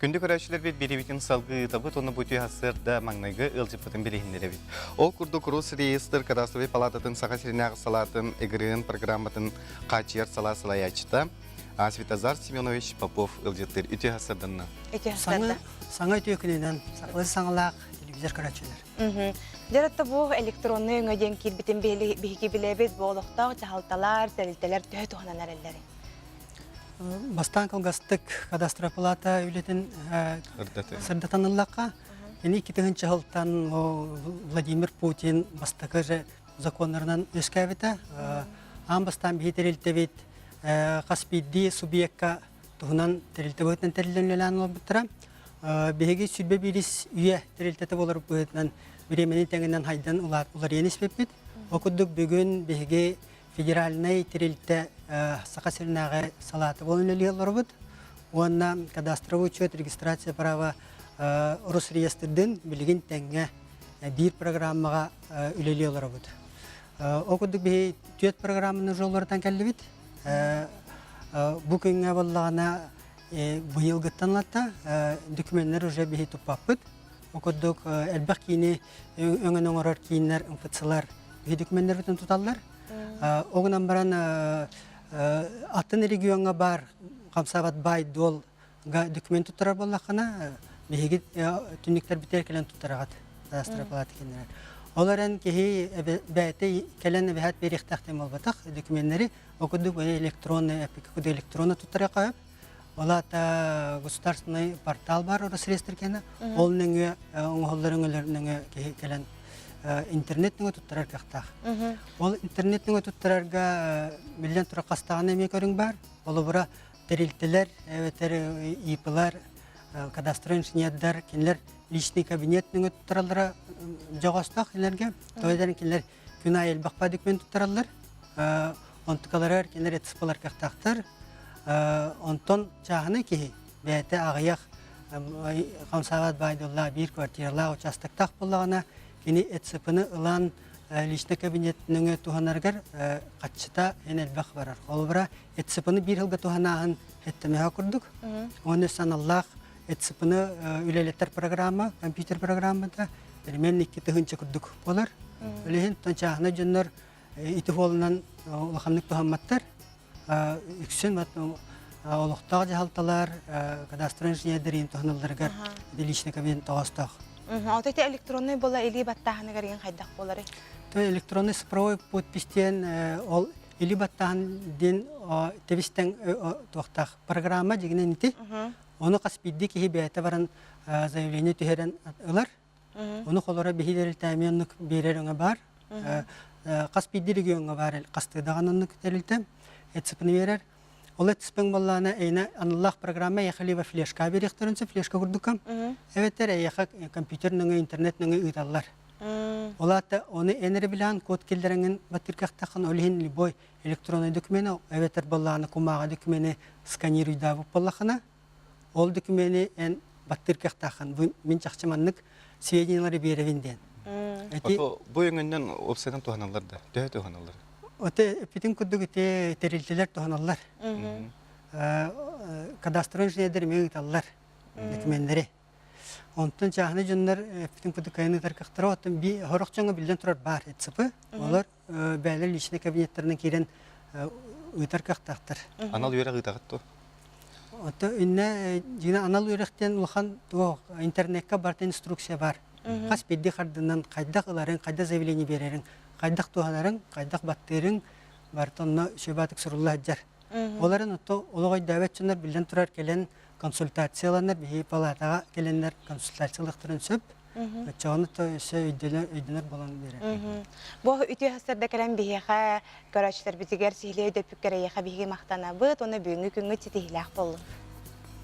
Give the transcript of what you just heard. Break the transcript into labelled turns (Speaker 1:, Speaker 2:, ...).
Speaker 1: Күнді көрәшілер бет беребетін салғы табыт, оны бұты ғасырда маңнайғы ылжыпытын берейіндері бет. Ол күрдік Росреестр кадастровый палататын саға серінағы салатын эгрын программатын қачер сала-салай ачыта. Светозар Семенович Попов ылжыттыр үті ғасырдынна.
Speaker 2: Саңа үті өкінінен сақлы саңылақ телевизор көрәшілер.
Speaker 3: Жаратта бұл электронны өңөден келбетін бейгі білебет болуқтақ, жағалталар, сәрілтелер төй туғанан әрелері.
Speaker 2: Бастан кылгастык кадастро палата үлетін сырдатаныллаққа. Ені 2-ші жылтан Владимир Путин бастықы законларынан өскәвіті. Ан бастан бейі терілтебет қаспиді субъектка тұғынан терілтебетінен терілденлелән ол бұттыра. Бейгі сүрбе біріс үйе терілтеті болар бұғытынан біремені тәңінен хайдан олар енес беппет. Оқыдық бүгін бейгі федеральный терилте сақасырнағы салаты болын өлігелер бұд. Онна кадастровый учет, регистрация права Росреестрден білген тәңге бір программаға өлігелер бұд. Оқыдық бей түйет программаны жоллардан кәлі бід. Бұл күнге болағына бұйыл ғыттанлатта документтер уже бей тұппап бұд. Оқыдық әлбәқ кейіне өңін оңырар кейінлер, ұмфытсылар бей документтер бүтін тұталылар. Оғынан баран атын регионға бар қамсабат бай дол документ тұттырар болақына бейгі түндіктер бітер келен тұттырағат кадастро палата кендерер. Оларын кеге бәйті келен бәйт беректақтен болбатақ документтері оқыдық электронный тұттыра қойып. Олата государственный портал бар Росреестр кені. Ол нөңі оңғылдарын өлерінің келен интернеттің өтіттірар қақтақ. Ол интернеттің өтіттірарға миллион тұра қастаған әме көрің бар. Ол бұра дәрілтілер, ипылар, кадастро инженердар, кенлер личный кабинеттің өтіттіралары жоғастақ кенлерге. Тойдарын кенлер күн айыл бақпа документ өттіралар. Онтықаларар кенлер етіспалар қақтақтар. Онтон жағыны кей бәйті ағаяқ қамсағат байдылла бір квартирала участықтақ болағына Кені әтсіпіні ұлан личный кабинетінің туғанарғар қатшыта әнәлбақ барар. Ол бұра әтсіпіні бір жылға туғанағын әттімеға күрдік. Оны саналлақ әтсіпіні үлелеттер программа, компьютер программада бірмен 2-тігінші күрдік болар. Өлеген тұншағына жөнлер иті қолынан ұлақамдық туғанматтар. Үксін олықтағы жағалталар, кадастро инженердерін туғаналарғар личный кабинет тоғастақ.
Speaker 3: Алтайты электронный бола или баттағаны көрген қайдақ болары?
Speaker 2: Электронный цифровой подпистен ол или баттағын ден тебістен тоқтақ программа дегенен еті. Оны қаспидді кейі бәйті баран заявление түйерен ұлар. Оны қолыра бейдеріл тәменік берер өңі бар. Қаспидді регионға бар қастығдаған өңі тәрілті. Әтсіпіні берер. Ол әтіспен болағына әйіне аныллақ программа яқылыва флешка беректірінсі, флешка күрдікім. Әветтер әйеқі компьютерніңі, интернетніңі ұйталар. Олаты оны әнірі білән код келдеріңін баттырқақтақын олығын любой электронный докумені, әветтер болағына кумаға докумені сканируйда бұп болақына. Ол докумені ән баттырқақтақын. Мен чақчыманлық сведениялары беревінден.
Speaker 1: Бұл өңінен опсайдан туғаналар да, дөй туғаналар.
Speaker 2: Оте эпитин күрдүк терилтелер туғаналар. Кадастро инженердер мегиталлар документтери. Онтон чағыны жонлар эпитин күрдүк кайны тарқақтыра отын би хорық жоңы білден тұрар бар етсіпі. Олар бәлі личный кабинеттерінің керен ұйтар қақтақтыр.
Speaker 1: Анал үйрек ұйтағыт тұ?
Speaker 2: Оте үнне жина анал үйректен ұлған интернетке барты инструкция бар. Қас бедді қардынан қайдақ ұларын, қайда заявление берерін. Қайдақ туғанарың, қайдақ баттырың бартонна шөбатық сұрулла әджар. Оларын олығай дәвет жонлар білден тұрар келен консультацияланар, бейі палатаға келенлер консультациялықтырын сөп. Чоғаны өсі өйденер болан берер.
Speaker 3: Бұл үті хастарда кәлем бейеға көрәшілер бізігер сихілі өдөпік кәрейеға бейге мақтана бұд, оны бүйінгі күнгі тетігілі ақ болу.